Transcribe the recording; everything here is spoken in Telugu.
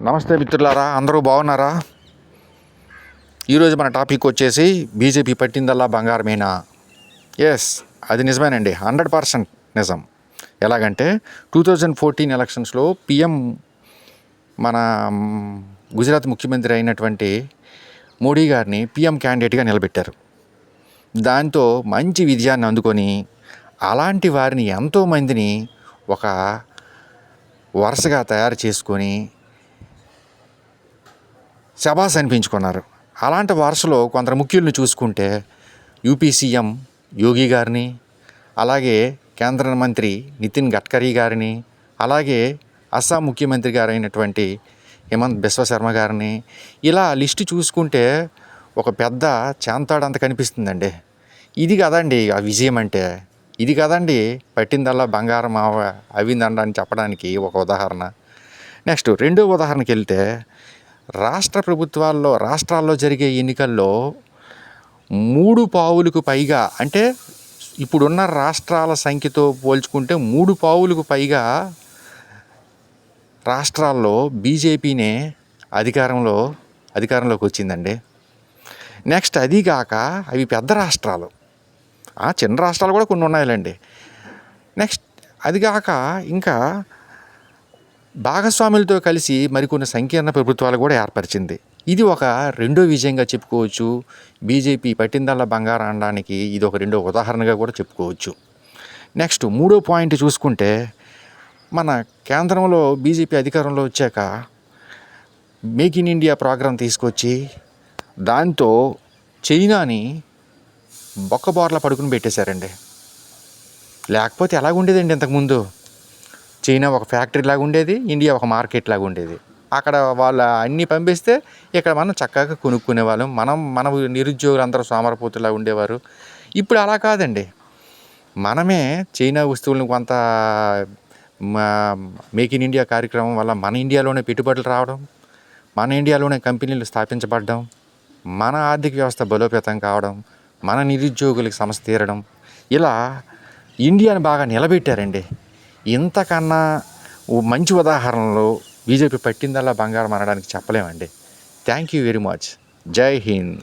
నమస్తే మిత్రులారా, అందరూ బాగున్నారా? ఈరోజు మన టాపిక్ వచ్చేసి బీజేపీ పట్టిందల్లా బంగారమేనా? ఎస్, అది నిజమేనండి, 100% నిజం. ఎలాగంటే 2014 ఎలక్షన్స్లో పిఎం మన గుజరాత్ ముఖ్యమంత్రి అయినటువంటి మోడీ గారిని పిఎం క్యాండిడేట్గా నిలబెట్టారు. దాంతో మంచి విజయాన్ని అందుకొని అలాంటి వారిని ఎంతోమందిని ఒక వరుసగా తయారు చేసుకొని శబాస్ అనిపించుకున్నారు. అలాంటి వరుసలో కొందరు ముఖ్యుల్ని చూసుకుంటే యూపీ సీఎం యోగి గారిని, అలాగే కేంద్ర మంత్రి నితిన్ గడ్కరీ గారిని, అలాగే అస్సాం ముఖ్యమంత్రి గారు అయినటువంటి హిమంత్ బిశ్వ శర్మ గారిని, ఇలా లిస్టు చూసుకుంటే ఒక పెద్ద చాంతాడంత కనిపిస్తుందండి. ఇది కదండి ఆ విజయం అంటే, ఇది కదండి పట్టిందల్లా బంగారం అవిందని చెప్పడానికి ఒక ఉదాహరణ. నెక్స్ట్ రెండో ఉదాహరణకి వెళ్తే, రాష్ట్రాల్లో జరిగే ఎన్నికల్లో 3 పావులకు పైగా, అంటే ఇప్పుడున్న రాష్ట్రాల సంఖ్యతో పోల్చుకుంటే 3 పావులకు పైగా రాష్ట్రాల్లో బీజేపీనే అధికారంలోకి వచ్చిందండి. నెక్స్ట్ అది కాక అవి పెద్ద రాష్ట్రాలు, చిన్న రాష్ట్రాలు కూడా కొన్ని ఉన్నాయిలేండి. నెక్స్ట్ అది కాక ఇంకా భాగస్వాములతో కలిసి మరికొన్ని సంకీర్ణ ప్రభుత్వాలు కూడా ఏర్పరిచింది. ఇది ఒక రెండో విజయంగా చెప్పుకోవచ్చు. బీజేపీ పట్టిందల్లా బంగారం అనడానికి ఇది ఒక రెండో ఉదాహరణగా కూడా చెప్పుకోవచ్చు. నెక్స్ట్ మూడో పాయింట్ చూసుకుంటే, మన కేంద్రంలో బీజేపీ అధికారంలో వచ్చాక మేక్ ఇన్ ఇండియా ప్రోగ్రాం తీసుకొచ్చి దాంతో చైనాని బొక్కబోర్ల పడుకుని పెట్టేశారండి. లేకపోతే ఎలాగుండేదండి ఇంతకుముందు? చైనా ఒక ఫ్యాక్టరీ లాగా ఉండేది, ఇండియా ఒక మార్కెట్ లాగా ఉండేది. అక్కడ వాళ్ళు అన్నీ పంపిస్తే ఇక్కడ మనం చక్కగా కొనుక్కునే వాళ్ళం, మన నిరుద్యోగులు అందరూ సోమరపోతులా ఉండేవారు. ఇప్పుడు అలా కాదండి. మనమే చైనా వస్తువులను కొంత మేక్ ఇన్ ఇండియా కార్యక్రమం వల్ల మన ఇండియాలోనే పెట్టుబడులు రావడం, మన ఇండియాలోనే కంపెనీలు స్థాపించబడడం, మన ఆర్థిక వ్యవస్థ బలోపేతం కావడం, మన నిరుద్యోగులకు సమస్య తీరడం, ఇలా ఇండియాని బాగా నిలబెట్టారండి. ఇంతకన్నా మంచి ఉదాహరణలు బీజేపీ పట్టిందల్లా బంగారం అనడానికి చెప్పలేమండి. Thank you very much. జై హింద్.